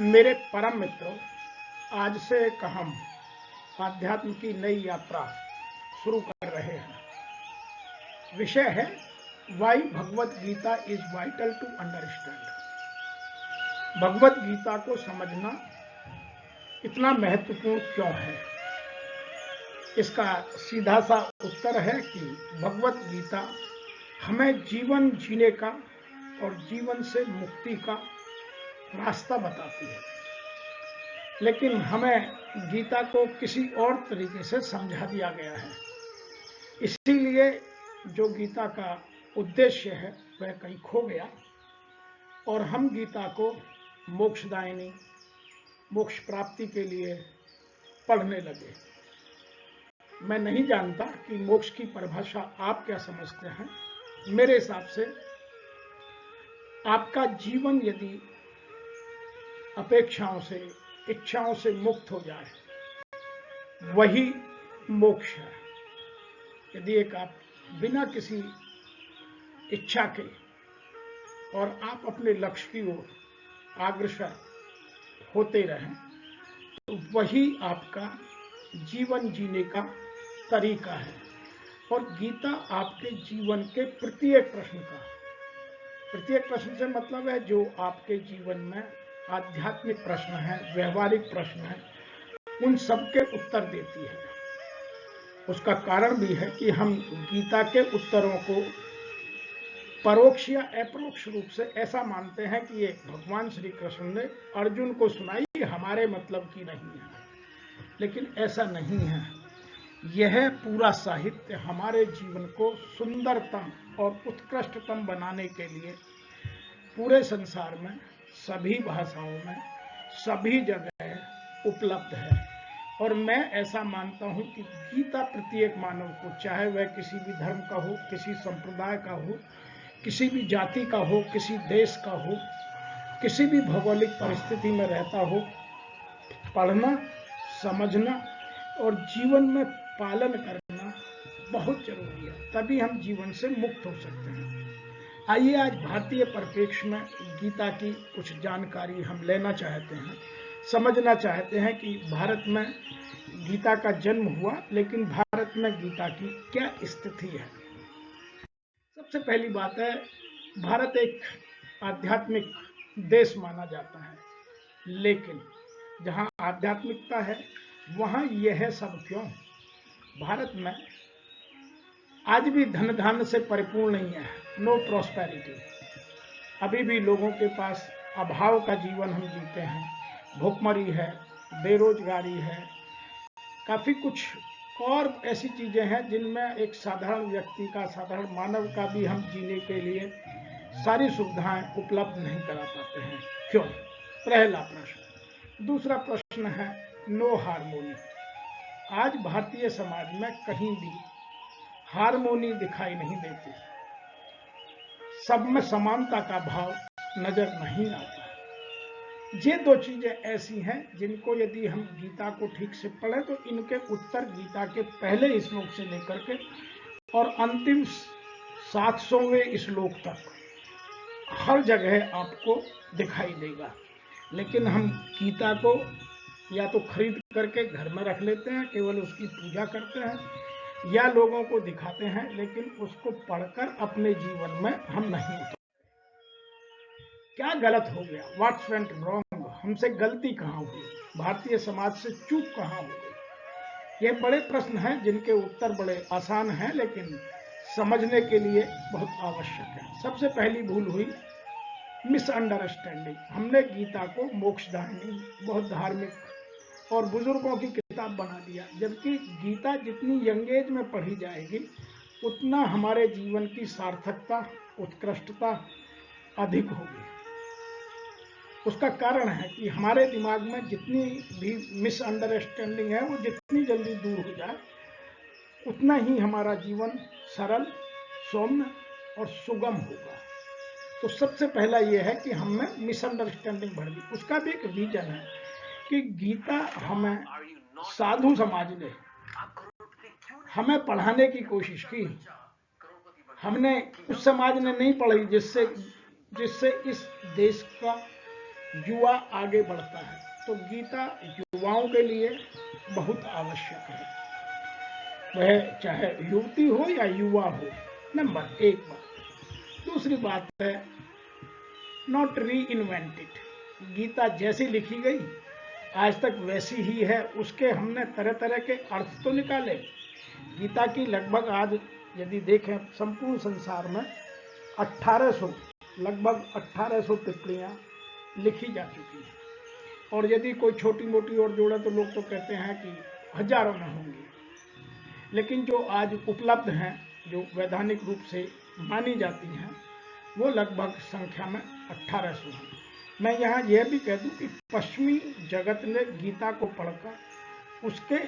मेरे परम मित्रों, आज से एक हम आध्यात्म की नई यात्रा शुरू कर रहे हैं। विषय है why Bhagavad Gita is vital to understand. Bhagavad Gita को समझना इतना महत्वपूर्ण क्यों है? इसका सीधा सा उत्तर है कि भगवत गीता हमें जीवन जीने का और जीवन से मुक्ति का रास्ता बताती है, लेकिन हमें गीता को किसी और तरीके से समझा दिया गया है। इसीलिए जो गीता का उद्देश्य है वह कहीं खो गया और हम गीता को मोक्षदायिनी, मोक्ष प्राप्ति के लिए पढ़ने लगे। मैं नहीं जानता कि मोक्ष की परिभाषा आप क्या समझते हैं। मेरे हिसाब से आपका जीवन यदि अपेक्षाओं से, इच्छाओं से मुक्त हो जाए, वही मोक्ष है। यदि एक आप बिना किसी इच्छा के और आप अपने लक्ष्य की ओर अग्रसर होते रहें, तो वही आपका जीवन जीने का तरीका है। और गीता आपके जीवन के प्रत्येक प्रश्न से मतलब है जो आपके जीवन में आध्यात्मिक प्रश्न है, व्यवहारिक प्रश्न है, उन सब के उत्तर देती है। उसका कारण भी है कि हम गीता के उत्तरों को परोक्ष या अपरोक्ष रूप से ऐसा मानते हैं कि ये भगवान श्री कृष्ण ने अर्जुन को सुनाई, हमारे मतलब की नहीं है। लेकिन ऐसा नहीं है। यह पूरा साहित्य हमारे जीवन को सुंदरतम और उत्कृष्टतम बनाने के लिए पूरे संसार में, सभी भाषाओं में, सभी जगह उपलब्ध है। और मैं ऐसा मानता हूं कि गीता प्रत्येक मानव को, चाहे वह किसी भी धर्म का हो, किसी संप्रदाय का हो, किसी भी जाति का हो, किसी देश का हो, किसी भी भौगोलिक परिस्थिति में रहता हो, पढ़ना, समझना और जीवन में पालन करना बहुत जरूरी है। तभी हम जीवन से मुक्त हो सकते हैं। आइए आज भारतीय परिप्रेक्ष्य में गीता की कुछ जानकारी हम लेना चाहते हैं, समझना चाहते हैं कि भारत में गीता का जन्म हुआ, लेकिन भारत में गीता की क्या स्थिति है। सबसे पहली बात है, भारत एक आध्यात्मिक देश माना जाता है, लेकिन जहां आध्यात्मिकता है वहां यह सब क्यों? भारत में आज भी धन धान्य से परिपूर्ण नहीं है, नो प्रॉस्पेरिटी। अभी भी लोगों के पास अभाव का जीवन हम जीते हैं, भुखमरी है, बेरोजगारी है, काफी कुछ और ऐसी चीजें हैं जिनमें एक साधारण व्यक्ति का, साधारण मानव का भी हम जीने के लिए सारी सुविधाएं उपलब्ध नहीं करा पाते हैं। क्यों? पहला प्रश्न। दूसरा प्रश्न है नो हार्मोनी। आज भारतीय समाज में कहीं भी हार्मोनी दिखाई नहीं देती, सब में समानता का भाव नजर नहीं आता। ये दो चीजें ऐसी हैं जिनको यदि हम गीता को ठीक से पढ़ें तो इनके उत्तर गीता के पहले श्लोक से लेकर के और अंतिम 700वें श्लोक तक हर जगह आपको दिखाई देगा। लेकिन हम गीता को या तो खरीद करके घर में रख लेते हैं, केवल उसकी पूजा करते हैं, या लोगों को दिखाते हैं, लेकिन उसको पढ़कर अपने जीवन में हम नहीं उतारते। क्या गलत हो गया? What's went wrong? हमसे गलती कहाँ हुई? भारतीय समाज से चूक कहाँ हो गई? ये बड़े प्रश्न हैं जिनके उत्तर बड़े आसान हैं, लेकिन समझने के लिए बहुत आवश्यक है। सबसे पहली भूल हुई मिसअंडरस्टैंडिंग। हमने गीता को मोक्षदायिनी, बहुत धार्मिक और बुजुर्गों की किताब बना दिया, जबकि गीता जितनी यंग एज में पढ़ी जाएगी उतना हमारे जीवन की सार्थकता, उत्कृष्टता अधिक होगी। उसका कारण है कि हमारे दिमाग में जितनी भी मिसअंडरस्टैंडिंग है वो जितनी जल्दी दूर हो जाए, उतना ही हमारा जीवन सरल, सौम्य और सुगम होगा। तो सबसे पहला यह है कि हमें मिसअंडरस्टैंडिंग बढ़ गई। उसका भी एक रीजन है कि गीता हमें साधु समाज ने हमें पढ़ाने की कोशिश की। हमने उस समाज ने नहीं पढ़ी जिससे इस देश का युवा आगे बढ़ता है। तो गीता युवाओं के लिए बहुत आवश्यक है, वह चाहे युवती हो या युवा हो। नंबर एक बात। दूसरी बात है नॉट री इन्वेंटेड। गीता जैसी लिखी गई आज तक वैसी ही है, उसके हमने तरह तरह के अर्थ तो निकाले। गीता की लगभग आज यदि देखें संपूर्ण संसार में 1800 लगभग 1800 टिप्पणियाँ लिखी जा चुकी हैं, और यदि कोई छोटी मोटी और जोड़े तो लोग तो कहते हैं कि हजारों में होंगी। लेकिन जो आज उपलब्ध हैं, जो वैधानिक रूप से मानी जाती हैं, वो लगभग संख्या में 1800 हैं। मैं यहाँ यह भी कह दूं कि पश्चिमी जगत ने गीता को पढ़कर उसके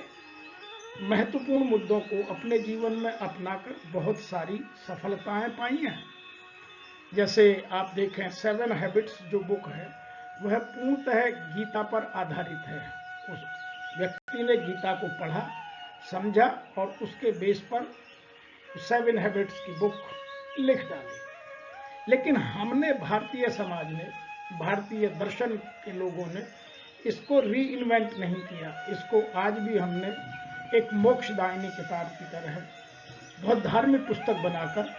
महत्वपूर्ण मुद्दों को अपने जीवन में अपनाकर बहुत सारी सफलताएं पाई हैं। जैसे आप देखें 7 हैबिट्स जो बुक है वह पूर्णतः गीता पर आधारित है। उस व्यक्ति ने गीता को पढ़ा, समझा और उसके बेस पर 7 हैबिट्स की बुक लिख डाली। लेकिन हमने भारतीय समाज ने, भारतीय दर्शन के लोगों ने इसको री इन्वेंट नहीं किया। इसको आज भी हमने एक मोक्षदायिनी किताब की तरह बहुत धार्मिक पुस्तक बनाकर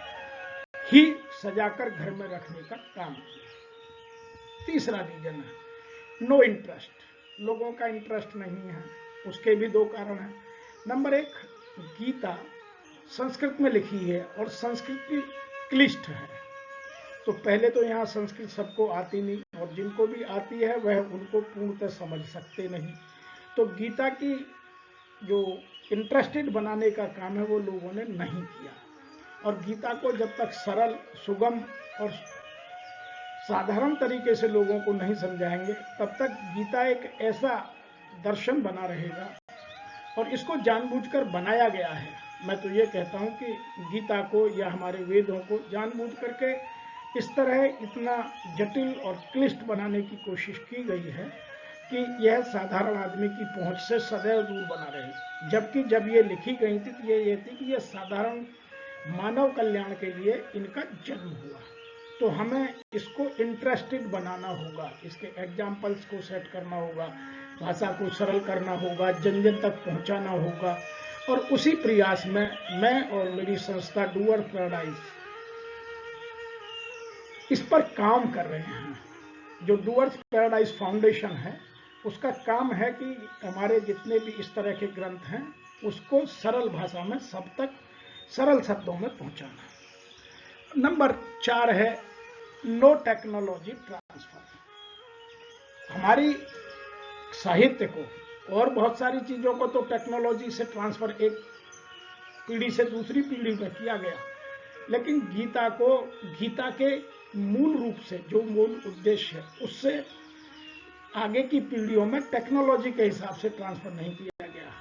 ही सजाकर घर में रखने का काम किया। तीसरा रीजन है नो इंटरेस्ट। लोगों का इंटरेस्ट नहीं है। उसके भी 2 कारण हैं। नंबर 1, गीता संस्कृत में लिखी है और संस्कृत की क्लिष्ट है। तो पहले तो यहाँ संस्कृत सबको आती नहीं, और जिनको भी आती है वह उनको पूर्णतः समझ सकते नहीं। तो गीता की जो इंटरेस्टेड बनाने का काम है वो लोगों ने नहीं किया। और गीता को जब तक सरल, सुगम और साधारण तरीके से लोगों को नहीं समझाएंगे तब तक गीता एक ऐसा दर्शन बना रहेगा, और इसको जानबूझकर बनाया गया है। मैं तो ये कहता हूँ कि गीता को या हमारे वेदों को जानबूझ करके इस तरह इतना जटिल और क्लिष्ट बनाने की कोशिश की गई है कि यह साधारण आदमी की पहुंच से सदैव दूर बना रहे। जबकि जब ये लिखी गई थी तो ये थी कि यह साधारण मानव कल्याण के लिए इनका जन्म हुआ। तो हमें इसको इंटरेस्टेड बनाना होगा, इसके एग्जाम्पल्स को सेट करना होगा, भाषा को सरल करना होगा, जन जन तक पहुंचाना होगा। और उसी प्रयास में मैं और मेरी संस्था डूअर्स पैराडाइज इस पर काम कर रहे हैं। जो डूअर्स पैराडाइज फाउंडेशन है उसका काम है कि हमारे जितने भी इस तरह के ग्रंथ हैं उसको सरल भाषा में सब तक सरल शब्दों में पहुंचाना। नंबर 4 है नो टेक्नोलॉजी ट्रांसफर। हमारी साहित्य को और बहुत सारी चीजों को तो टेक्नोलॉजी से ट्रांसफर एक पीढ़ी से दूसरी पीढ़ी में किया गया, लेकिन गीता को गीता के मूल रूप से जो मूल उद्देश्य है उससे आगे की पीढ़ियों में टेक्नोलॉजी के हिसाब से ट्रांसफर नहीं किया गया।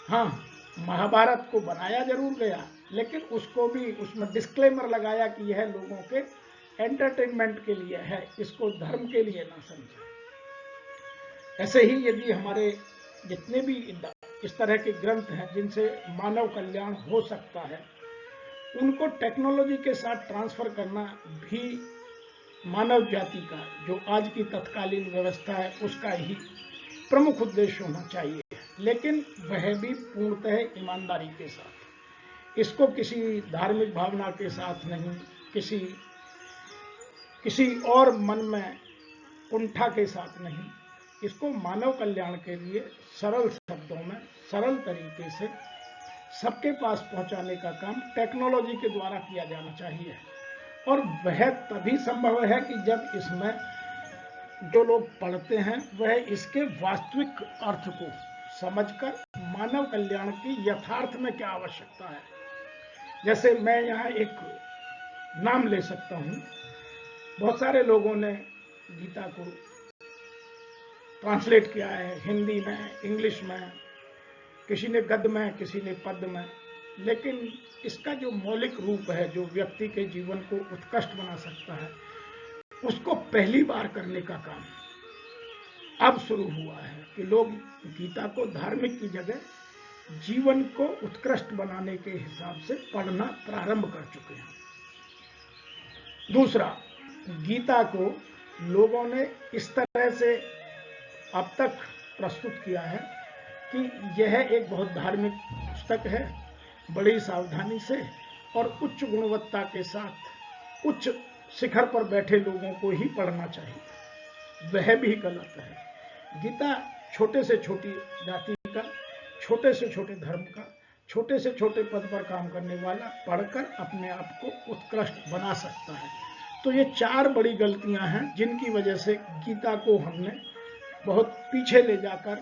हाँ, महाभारत को बनाया जरूर गया, लेकिन उसको भी उसमें डिस्क्लेमर लगाया कि यह लोगों के एंटरटेनमेंट के लिए है, इसको धर्म के लिए ना समझे। ऐसे ही यदि हमारे जितने भी इस तरह के ग्रंथ हैं जिनसे मानव कल्याण हो सकता है, उनको टेक्नोलॉजी के साथ ट्रांसफर करना भी मानव जाति का, जो आज की तत्कालीन व्यवस्था है, उसका ही प्रमुख उद्देश्य होना चाहिए। लेकिन वह भी पूर्णतः ईमानदारी के साथ, इसको किसी धार्मिक भावना के साथ नहीं, किसी और मन में कुंठा के साथ नहीं, इसको मानव कल्याण के लिए सरल शब्दों में सरल तरीके से सबके पास पहुंचाने का काम टेक्नोलॉजी के द्वारा किया जाना चाहिए। और वह तभी संभव है कि जब इसमें जो लोग पढ़ते हैं वह इसके वास्तविक अर्थ को समझकर मानव कल्याण की यथार्थ में क्या आवश्यकता है। जैसे मैं यहाँ एक नाम ले सकता हूँ, बहुत सारे लोगों ने गीता को ट्रांसलेट किया है हिंदी में, इंग्लिश में, किसी ने गद्य में, किसी ने पद्य में, लेकिन इसका जो मौलिक रूप है, जो व्यक्ति के जीवन को उत्कृष्ट बना सकता है, उसको पहली बार करने का काम अब शुरू हुआ है कि लोग गीता को धार्मिक की जगह जीवन को उत्कृष्ट बनाने के हिसाब से पढ़ना प्रारंभ कर चुके हैं। दूसरा, गीता को लोगों ने इस तरह से अब तक प्रस्तुत किया है कि यह एक बहुत धार्मिक पुस्तक है, बड़ी सावधानी से और उच्च गुणवत्ता के साथ उच्च शिखर पर बैठे लोगों को ही पढ़ना चाहिए। वह भी गलत है। गीता छोटे से छोटी जाति का, छोटे से छोटे धर्म का, छोटे से छोटे पद पर काम करने वाला पढ़कर अपने आप को उत्कृष्ट बना सकता है। तो ये 4 बड़ी गलतियां हैं जिनकी वजह से गीता को हमने बहुत पीछे ले जाकर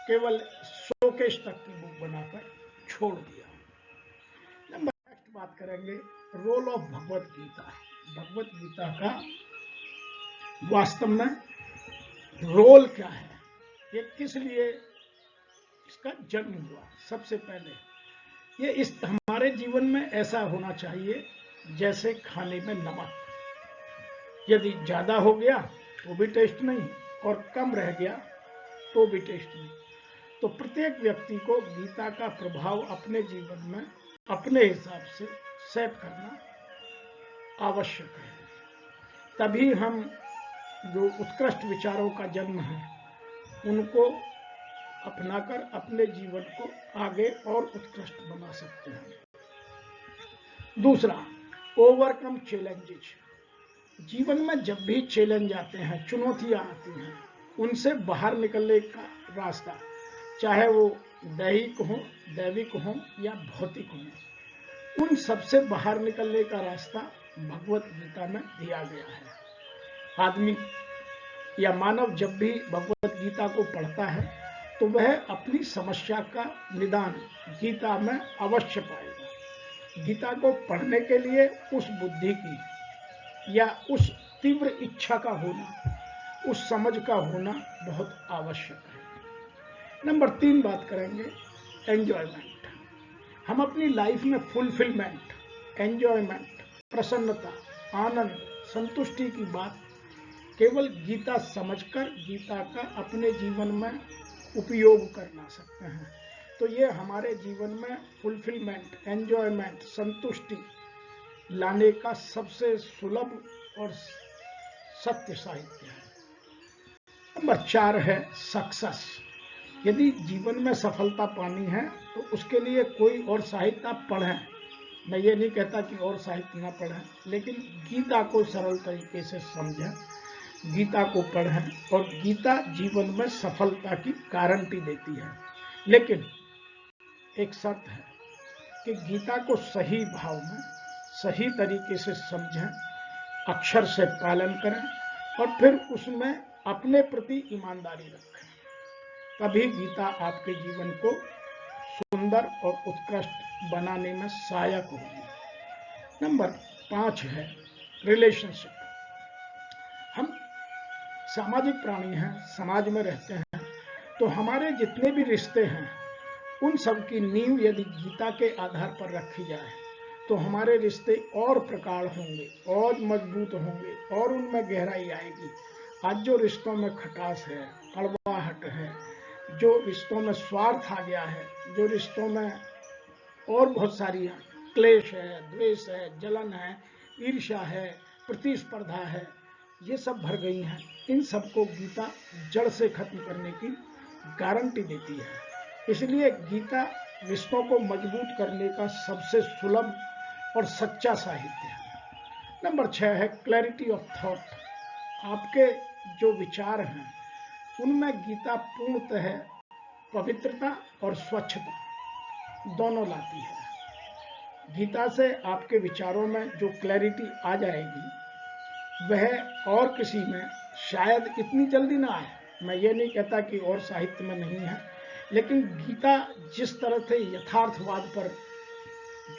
केवल शोकेश तक की बुक बनाकर छोड़ दिया। नंबर नेक्स्ट बात करेंगे रोल ऑफ भगवत गीता। भगवत गीता का वास्तव में रोल क्या है, ये किस लिए इसका जन्म हुआ। सबसे पहले ये इस हमारे जीवन में ऐसा होना चाहिए जैसे खाने में नमक, यदि ज्यादा हो गया तो भी टेस्ट नहीं और कम रह गया तो भी टेस्ट नहीं। तो प्रत्येक व्यक्ति को गीता का प्रभाव अपने जीवन में अपने हिसाब से सेट करना आवश्यक है। तभी हम जो उत्कृष्ट विचारों का जन्म है उनको अपनाकर अपने जीवन को आगे और उत्कृष्ट बना सकते हैं। दूसरा, ओवरकम चैलेंजेस। जीवन में जब भी चैलेंज आते हैं, चुनौतियां आती हैं, उनसे बाहर निकलने का रास्ता, चाहे वो दैविक हो या भौतिक हो, उन सबसे बाहर निकलने का रास्ता भगवत गीता में दिया गया है। आदमी या मानव जब भी भगवत गीता को पढ़ता है तो वह अपनी समस्या का निदान गीता में अवश्य पाएगा। गीता को पढ़ने के लिए उस बुद्धि की या उस तीव्र इच्छा का होना, उस समझ का होना बहुत आवश्यक है। नंबर 3 बात करेंगे एंजॉयमेंट। हम अपनी लाइफ में फुलफिलमेंट, एंजॉयमेंट, प्रसन्नता, आनंद, संतुष्टि की बात केवल गीता समझकर गीता का अपने जीवन में उपयोग करना सकते हैं। तो ये हमारे जीवन में फुलफिलमेंट, एंजॉयमेंट, संतुष्टि लाने का सबसे सुलभ और सत्य साहित्य है। नंबर 4 है सक्सेस। यदि जीवन में सफलता पानी है तो उसके लिए कोई और साहित्य आप पढ़ें। मैं ये नहीं कहता कि और साहित्य ना पढ़ें, लेकिन गीता को सरल तरीके से समझें, गीता को पढ़ें और गीता जीवन में सफलता की गारंटी देती है। लेकिन एक शर्त है कि गीता को सही भाव में, सही तरीके से समझें, अक्षर से पालन करें और फिर उसमें अपने प्रति ईमानदारी रखें। तभी गीता आपके जीवन को सुंदर और उत्कृष्ट बनाने में सहायक होगी। नंबर 5 है रिलेशनशिप। हम सामाजिक प्राणी हैं, समाज में रहते हैं, तो हमारे जितने भी रिश्ते हैं उन सब की नींव यदि गीता के आधार पर रखी जाए तो हमारे रिश्ते और प्रगाढ़ होंगे और मजबूत होंगे और उनमें गहराई आएगी। आज जो रिश्तों में खटास है, कड़वाहट है, जो रिश्तों में स्वार्थ आ गया है, जो रिश्तों में और बहुत सारी क्लेश है, द्वेष है, जलन है, ईर्ष्या है, प्रतिस्पर्धा है, ये सब भर गई हैं। इन सबको गीता जड़ से खत्म करने की गारंटी देती है। इसलिए गीता रिश्तों को मजबूत करने का सबसे सुलभ और सच्चा साहित्य है। नंबर 6 है क्लैरिटी ऑफ थॉट। आपके जो विचार हैं उनमें गीता पूर्णतः पवित्रता और स्वच्छता दोनों लाती है। गीता से आपके विचारों में जो क्लैरिटी आ जाएगी वह और किसी में शायद इतनी जल्दी ना आए। मैं ये नहीं कहता कि और साहित्य में नहीं है, लेकिन गीता जिस तरह से यथार्थवाद पर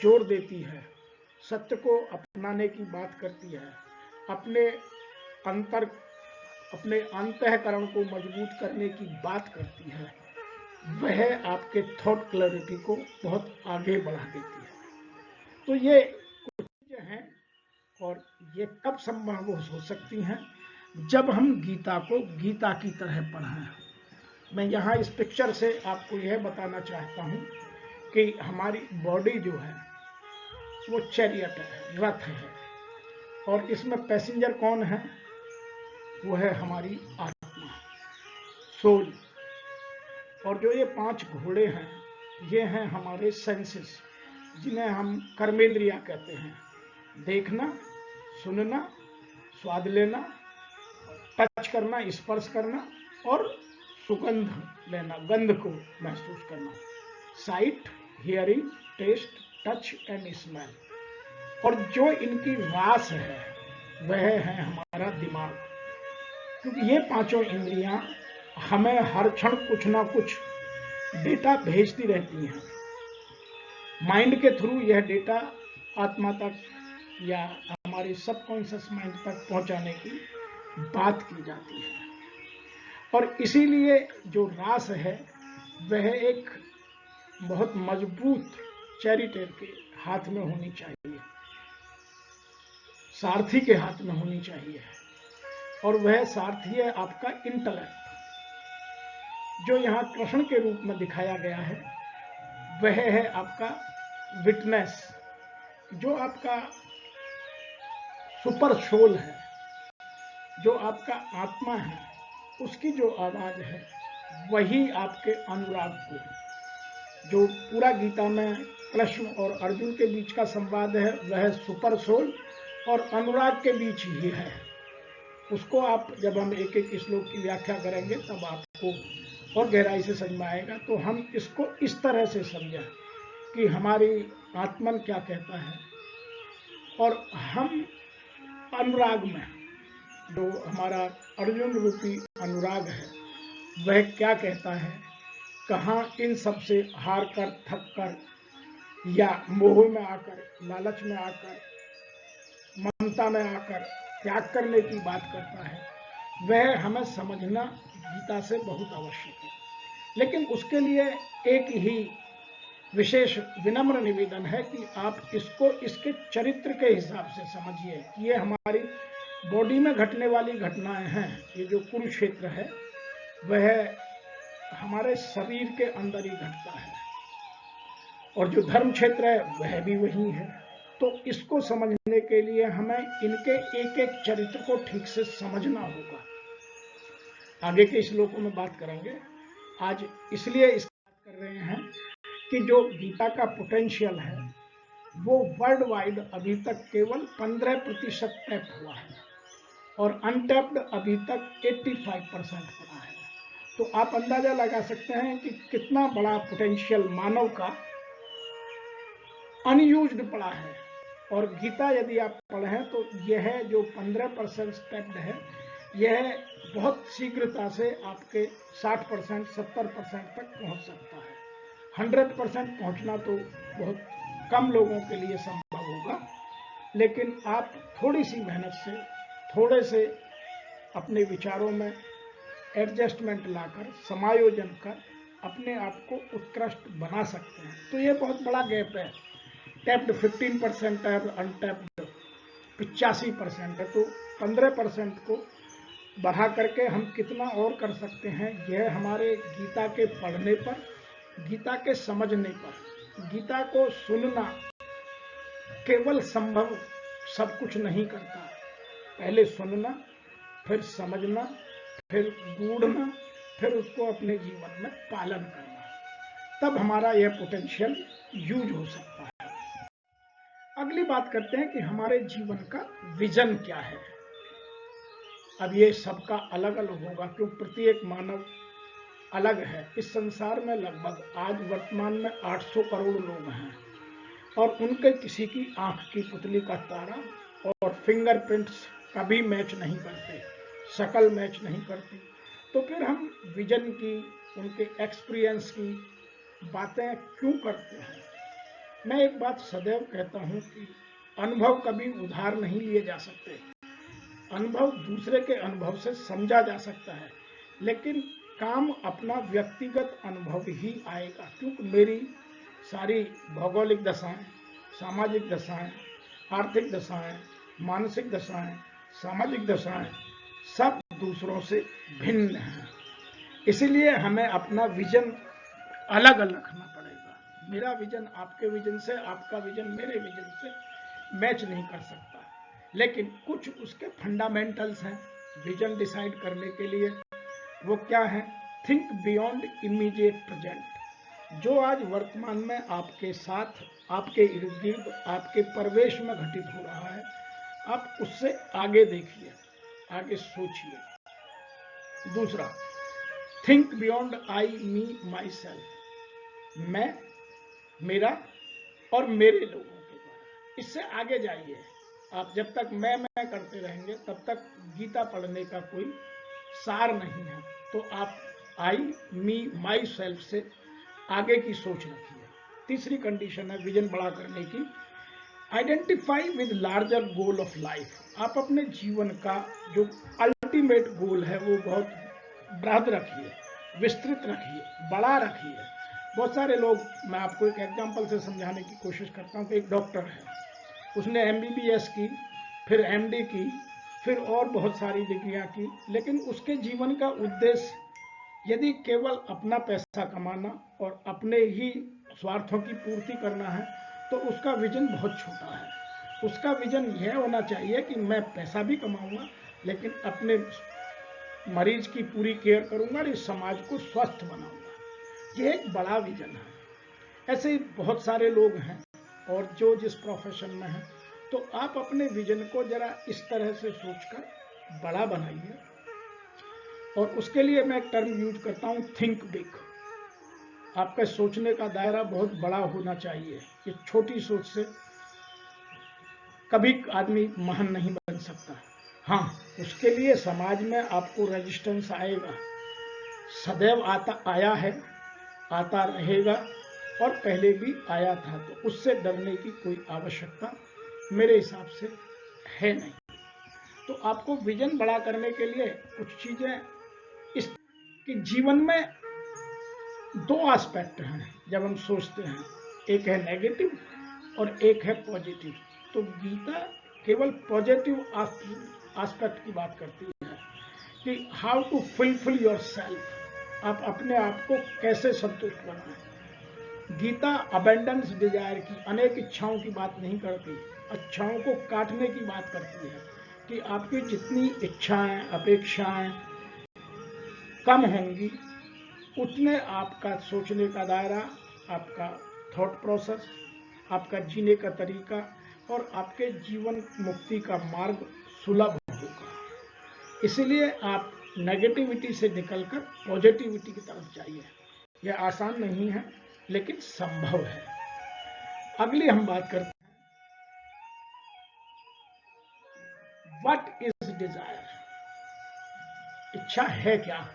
जोर देती है, सत्य को अपनाने की बात करती है, अपने अंतःकरण को मजबूत करने की बात करती है, वह आपके थॉट क्लैरिटी को बहुत आगे बढ़ा देती है। तो ये कुछ चीजें हैं और ये कब संभव हो सकती हैं, जब हम गीता को गीता की तरह पढ़ें। मैं यहाँ इस पिक्चर से आपको यह बताना चाहता हूँ कि हमारी बॉडी जो है वो चैरियट है, रथ है, और इसमें पैसेंजर कौन है? वो है हमारी आत्मा, सोल। और जो ये 5 घोड़े हैं, ये हैं हमारे सेंसेस, जिन्हें हम कर्मेंद्रिया कहते हैं। देखना, सुनना, स्वाद लेना, टच करना, स्पर्श करना और सुगंध लेना, गंध को महसूस करना। Sight, hearing, taste, touch and smell. और जो इनकी रास है वह है हमारा दिमाग, क्योंकि ये 5 इंद्रियां हमें हर क्षण कुछ ना कुछ डेटा भेजती रहती हैं। माइंड के थ्रू यह डेटा आत्मा तक या हमारी सबकॉन्शियस माइंड तक पहुंचाने की बात की जाती है। और इसीलिए जो रास है वह एक बहुत मजबूत चैरिटेर के हाथ में होनी चाहिए, सारथी के हाथ में होनी चाहिए। और वह सारथी है आपका इंटेलेक्ट, जो यहाँ कृष्ण के रूप में दिखाया गया है। वह है आपका विटनेस, जो आपका सुपर सोल है, जो आपका आत्मा है। उसकी जो आवाज है वही आपके अनुराग को, जो पूरा गीता में कृष्ण और अर्जुन के बीच का संवाद है, वह सुपर सोल और अनुराग के बीच ही है। उसको आप जब हम एक एक श्लोक की व्याख्या करेंगे तब आपको और गहराई से समझ में आएगा। तो हम इसको इस तरह से समझें कि हमारी आत्मन क्या कहता है और हम अनुराग में, जो हमारा अर्जुन रूपी अनुराग है, वह क्या कहता है। कहाँ इन सब से हार कर, थक कर या मोह में आकर, लालच में आकर, ममता में आकर त्याग करने की बात करता है, वह हमें समझना गीता से बहुत आवश्यक है। लेकिन उसके लिए एक ही विशेष विनम्र निवेदन है कि आप इसको इसके चरित्र के हिसाब से समझिए कि ये हमारी बॉडी में घटने वाली घटनाएं हैं। ये जो कुरुक्षेत्र है वह हमारे शरीर के अंदर ही घटता है, और जो धर्म क्षेत्र है वह भी वही है। तो इसको समझने के लिए हमें इनके एक एक चरित्र को ठीक से समझना होगा। आगे के श्लोकों में बात करेंगे। आज इसलिए इस बात कर रहे हैं कि जो गीता का पोटेंशियल है वो वर्ल्ड वाइड अभी तक केवल 15% टैप हुआ है और अनटैप्ड अभी तक 85% पड़ा है। तो आप अंदाजा लगा सकते हैं कि कितना बड़ा पोटेंशियल मानव का अनयूज्ड पड़ा है। और गीता यदि आप पढ़ें तो यह जो 15% स्टेप्ड है, यह बहुत शीघ्रता से आपके 60%, 70% तक पहुंच सकता है। 100% पहुंचना तो बहुत कम लोगों के लिए संभव होगा, लेकिन आप थोड़ी सी मेहनत से, थोड़े से अपने विचारों में एडजस्टमेंट लाकर, समायोजन कर अपने आप को उत्कृष्ट बना सकते हैं। तो ये बहुत बड़ा गैप है। टैप्ड 15% है, अनटैप्ड 85% है। तो 15% को बढ़ा करके हम कितना और कर सकते हैं, यह हमारे गीता के पढ़ने पर, गीता के समझने पर। गीता को सुनना केवल संभव सब कुछ नहीं करता। पहले सुनना, फिर समझना, फिर गूढ़ना, फिर उसको अपने जीवन में पालन करना, तब हमारा यह पोटेंशियल यूज हो सकता है। अगली बात करते हैं कि हमारे जीवन का विजन क्या है। अब ये सबका अलग अलग होगा, क्योंकि प्रत्येक मानव अलग है। इस संसार में लगभग आज वर्तमान में 800 करोड़ लोग हैं, और उनके किसी की आंख की पुतली का तारा और फिंगरप्रिंट्स कभी मैच नहीं करते, शक्ल मैच नहीं करती। तो फिर हम विजन की, उनके एक्सपीरियंस की बातें क्यों करते हैं। मैं एक बात सदैव कहता हूं कि अनुभव कभी उधार नहीं लिए जा सकते। अनुभव दूसरे के अनुभव से समझा जा सकता है, लेकिन काम अपना व्यक्तिगत अनुभव ही आएगा। क्योंकि मेरी सारी भौगोलिक दशाएं, सामाजिक दशाएं, आर्थिक दशाएं, मानसिक दशाएं, सामाजिक दशाएं सब दूसरों से भिन्न हैं। इसीलिए हमें अपना विजन अलग अलग रखना पड़ेगा। मेरा विजन आपके विजन से, आपका विजन मेरे विजन से मैच नहीं कर सकता, लेकिन कुछ उसके फंडामेंटल्स हैं विजन डिसाइड करने के लिए, वो क्या है? Think beyond immediate present. जो आज वर्तमान में आपके साथ, आपके इर्द गिर्द, आपके परिवेश में घटित हो रहा है, आप उससे आगे देखिए, आगे सोचिए। दूसरा, think beyond I, me, my self. मैं, मेरा और मेरे लोगों के द्वारा, इससे आगे जाइए। आप जब तक मैं करते रहेंगे तब तक गीता पढ़ने का कोई सार नहीं है। तो आप आई, मी, माई सेल्फ से आगे की सोच रखिए। तीसरी कंडीशन है विजन बड़ा करने की, identify with larger goal of life. आप अपने जीवन का जो अल्टीमेट गोल है वो बहुत बृहद रखिए, विस्तृत रखिए, बड़ा रखिए। बहुत सारे लोग, मैं आपको एक एग्जांपल से समझाने की कोशिश करता हूँ कि एक डॉक्टर है, उसने MBBS की, फिर MD की, फिर और बहुत सारी डिग्रियां की, लेकिन उसके जीवन का उद्देश्य यदि केवल अपना पैसा कमाना और अपने ही स्वार्थों की पूर्ति करना है तो उसका विजन बहुत छोटा है। उसका विजन यह होना चाहिए कि मैं पैसा भी कमाऊंगा लेकिन अपने मरीज की पूरी केयर करूंगा और इस समाज को स्वस्थ बनाऊंगा। यह एक बड़ा विजन है। ऐसे ही बहुत सारे लोग हैं और जो जिस प्रोफेशन में हैं, तो आप अपने विजन को जरा इस तरह से सोचकर बड़ा बनाइए। और उसके लिए मैं एक टर्म यूज करता हूं, थिंक बिग। आपका सोचने का दायरा बहुत बड़ा होना चाहिए। ये छोटी सोच से कभी आदमी महान नहीं बन सकता। हाँ, उसके लिए समाज में आपको रेजिस्टेंस आएगा, सदैव आया है, आता रहेगा और पहले भी आया था, तो उससे डरने की कोई आवश्यकता मेरे हिसाब से है नहीं। तो आपको विजन बड़ा करने के लिए कुछ चीजें, इस कि जीवन में दो एस्पेक्ट हैं जब हम सोचते हैं, एक है नेगेटिव और एक है पॉजिटिव। तो गीता केवल पॉजिटिव एस्पेक्ट की बात करती है कि how to fulfil yourself, आप अपने आप को कैसे संतुष्ट बनाएं। गीता अबेंडेंस डिजायर की, अनेक इच्छाओं की बात नहीं करती, इच्छाओं को काटने की बात करती है कि आपकी जितनी इच्छाएं, अपेक्षाएं कम होंगी, उतने आपका सोचने का दायरा, आपका थॉट प्रोसेस, आपका जीने का तरीका और आपके जीवन मुक्ति का मार्ग सुलभ होगा। इसलिए आप नेगेटिविटी से निकलकर पॉजिटिविटी की तरफ जाइए। यह आसान नहीं है लेकिन संभव है। अगली हम बात करते हैं, व्हाट इज डिजायर। इच्छा है क्या?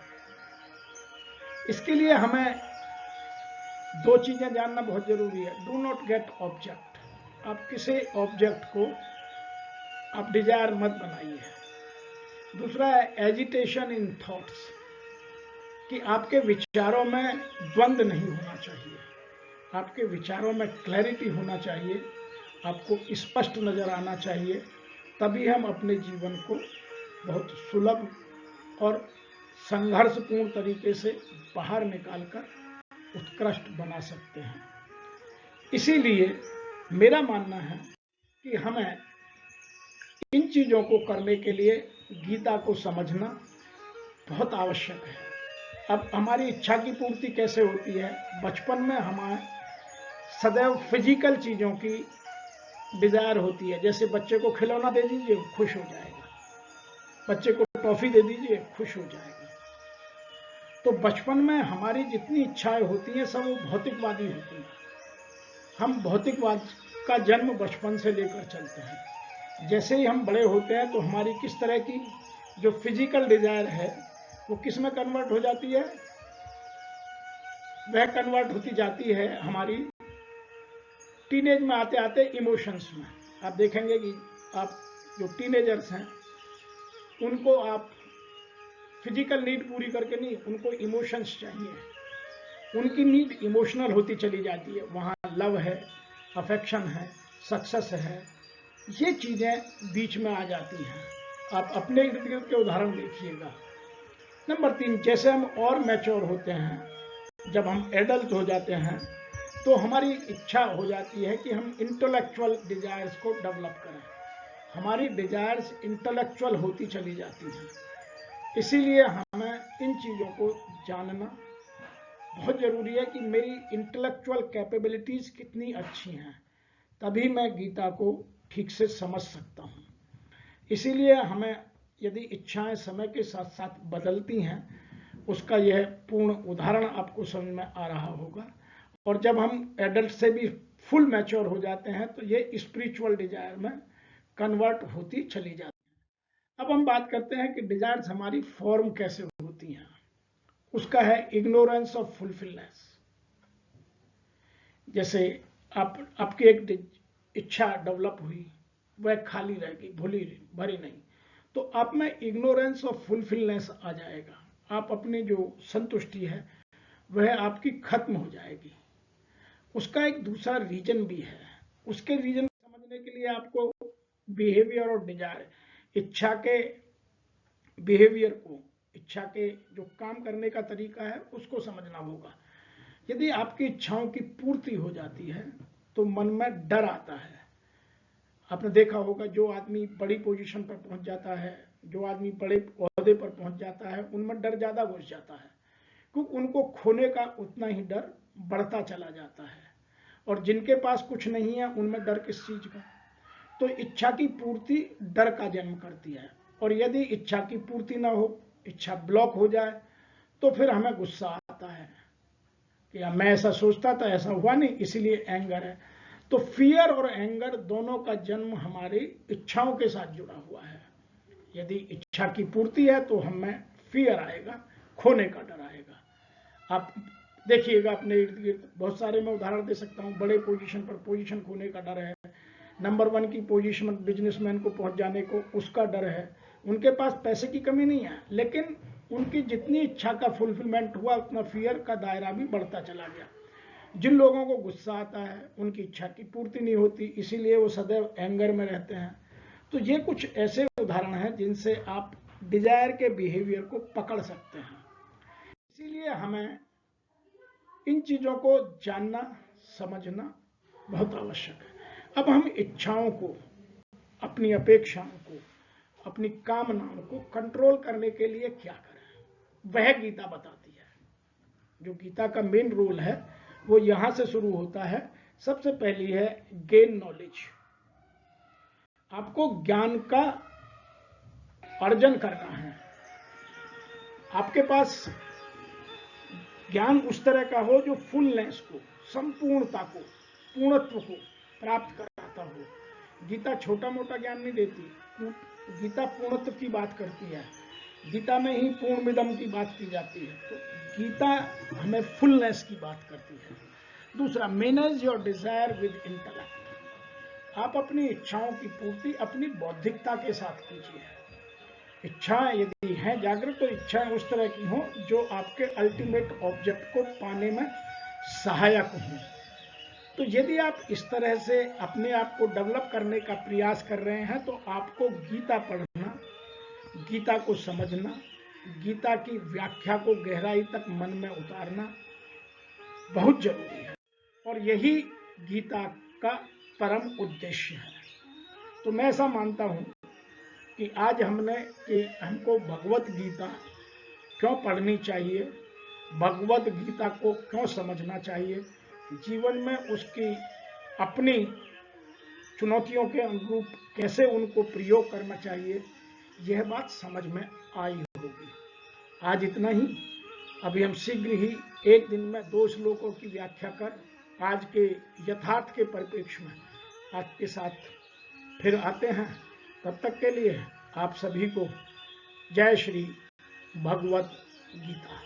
इसके लिए हमें दो चीजें जानना बहुत जरूरी है। Do not gate object. आप किसी ऑब्जेक्ट को आप डिजायर मत बनाइए। दूसरा है एजिटेशन इन थॉट्स, कि आपके विचारों में द्वंद्व नहीं होना चाहिए, आपके विचारों में क्लैरिटी होना चाहिए, आपको स्पष्ट नजर आना चाहिए। तभी हम अपने जीवन को बहुत सुलभ और संघर्षपूर्ण तरीके से बाहर निकालकर उत्कृष्ट बना सकते हैं। इसीलिए मेरा मानना है कि हमें इन चीजों को करने के लिए गीता को समझना बहुत आवश्यक है। अब हमारी इच्छा की पूर्ति कैसे होती है? बचपन में हमारे सदैव फिजिकल चीजों की डिजायर होती है। जैसे बच्चे को खिलौना दे दीजिए, खुश हो जाएगा, बच्चे को टॉफी दे दीजिए, खुश हो जाएगा। तो बचपन में हमारी जितनी इच्छाएं होती हैं सब वो भौतिकवादी होती हैं। हम भौतिकवाद का जन्म बचपन से लेकर चलते हैं। जैसे ही हम बड़े होते हैं तो हमारी किस तरह की जो फिजिकल डिजायर है वो किस में कन्वर्ट हो जाती है? वह कन्वर्ट होती जाती है हमारी टीनेज में आते आते इमोशंस में। आप देखेंगे कि आप जो टीनेजर्स हैं उनको आप फिजिकल नीड पूरी करके नहीं, उनको इमोशंस चाहिए। उनकी नीड इमोशनल होती चली जाती है। वहां लव है, अफेक्शन है, सक्सेस है, ये चीजें बीच में आ जाती हैं। आप अपने इर्द गिर्द के उदाहरण देखिएगा। नंबर 3, जैसे हम और मैच्योर होते हैं, जब हम एडल्ट हो जाते हैं तो हमारी इच्छा हो जाती है कि हम इंटेलेक्चुअल डिजायर्स को डेवलप करें। हमारी डिजायर्स इंटेलेक्चुअल होती चली जाती हैं। इसीलिए हमें इन चीज़ों को जानना बहुत ज़रूरी है कि मेरी इंटेलेक्चुअल कैपेबिलिटीज़ कितनी अच्छी हैं, तभी मैं गीता को ठीक से समझ सकता हूँ। इसीलिए हमें यदि इच्छाएं समय के साथ साथ बदलती हैं, उसका यह पूर्ण उदाहरण आपको समझ में आ रहा होगा। और जब हम एडल्ट से भी फुल मैच्योर हो जाते हैं तो ये स्पिरिचुअल डिजायर में कन्वर्ट होती चली जाती है। अब हम बात करते हैं कि डिजायर्स हमारी फॉर्म कैसे होती हैं। उसका है इग्नोरेंस ऑफ फुलफिलनेस। जैसे आपकी एक इच्छा डेवलप हुई, वह खाली रहेगी, भरी नहीं, तो आप में इग्नोरेंस ऑफ फुलफिलनेस आ जाएगा। आप अपनी जो संतुष्टि है वह आपकी खत्म हो जाएगी। उसका एक दूसरा रीजन भी है। उसके रीजन समझने के लिए आपको बिहेवियर और डिजायर, इच्छा के बिहेवियर को, इच्छा के जो काम करने का तरीका है उसको समझना होगा। यदि आपकी इच्छाओं की पूर्ति हो जाती है तो मन में डर आता है। आपने देखा होगा जो आदमी बड़ी पोजीशन पर पहुंच जाता है, जो आदमी बड़े ओहदे पर पहुंच जाता है, उनमें डर ज्यादा घुस जाता है, क्योंकि उनको खोने का उतना ही डर बढ़ता चला जाता है। और जिनके पास कुछ नहीं है उनमें डर किस चीज का? तो इच्छा की पूर्ति डर का जन्म करती है। और यदि इच्छा की पूर्ति ना हो, इच्छा ब्लॉक हो जाए, तो फिर हमें गुस्सा आता है कि मैं ऐसा सोचता था, ऐसा हुआ नहीं, इसीलिए एंगर है। तो फियर और एंगर दोनों का जन्म हमारी इच्छाओं के साथ जुड़ा हुआ है। यदि इच्छा की पूर्ति है तो हमें फियर आएगा, खोने का डर आएगा। आप देखिएगा अपने इर्द गिर्द बहुत सारे मैं उदाहरण दे सकता हूँ। बड़े पोजीशन पर पोजीशन खोने का डर है, नंबर 1 की पोजीशन बिजनेसमैन को पहुंच जाने को उसका डर है। उनके पास पैसे की कमी नहीं है, लेकिन उनकी जितनी इच्छा का फुलफिलमेंट हुआ उतना फियर का दायरा भी बढ़ता चला गया। जिन लोगों को गुस्सा आता है उनकी इच्छा की पूर्ति नहीं होती, इसीलिए वो सदैव एंगर में रहते हैं। तो ये कुछ ऐसे उदाहरण हैं जिनसे आप डिजायर के बिहेवियर को पकड़ सकते हैं। इसीलिए हमें इन चीजों को जानना, समझना बहुत आवश्यक है। अब हम इच्छाओं को, अपनी अपेक्षाओं को, अपनी कामनाओं को कंट्रोल करने के लिए क्या करें, वह गीता बताती है। जो गीता का मेन रोल है वो यहां से शुरू होता है। सबसे पहली है गेन नॉलेज। आपको ज्ञान का अर्जन करना है। आपके पास ज्ञान उस तरह का हो जो फुलनेस को, संपूर्णता को, पूर्णत्व को प्राप्त कराता हो। गीता छोटा मोटा ज्ञान नहीं देती, गीता पूर्णत्व की बात करती है। गीता में ही पूर्णमिदम की बात की जाती है। तो गीता हमें फुलनेस की बात करती है। दूसरा, manage your desire with intellect. आप अपनी इच्छाओं की पूर्ति अपनी बौद्धिकता के साथ कीजिए। इच्छाएं यदि हैं जागृत, तो इच्छाएं उस तरह की हों जो आपके अल्टीमेट ऑब्जेक्ट को पाने में सहायक हों। तो यदि आप इस तरह से अपने आप को डेवलप करने का प्रयास कर रहे हैं तो आपको गीता पढ़ना, गीता को समझना, गीता की व्याख्या को गहराई तक मन में उतारना बहुत जरूरी है। और यही गीता का परम उद्देश्य है। तो मैं ऐसा मानता हूं कि आज हमको भगवत गीता क्यों पढ़नी चाहिए, भगवत गीता को क्यों समझना चाहिए, जीवन में उसकी अपनी चुनौतियों के अनुरूप कैसे उनको प्रयोग करना चाहिए, यह बात समझ में आई होगी। आज इतना ही। अभी हम शीघ्र ही एक दिन में 2 श्लोकों की व्याख्या कर आज के यथार्थ के परिप्रेक्ष्य में आपके साथ फिर आते हैं। तब तक के लिए आप सभी को जय श्री भगवत गीता।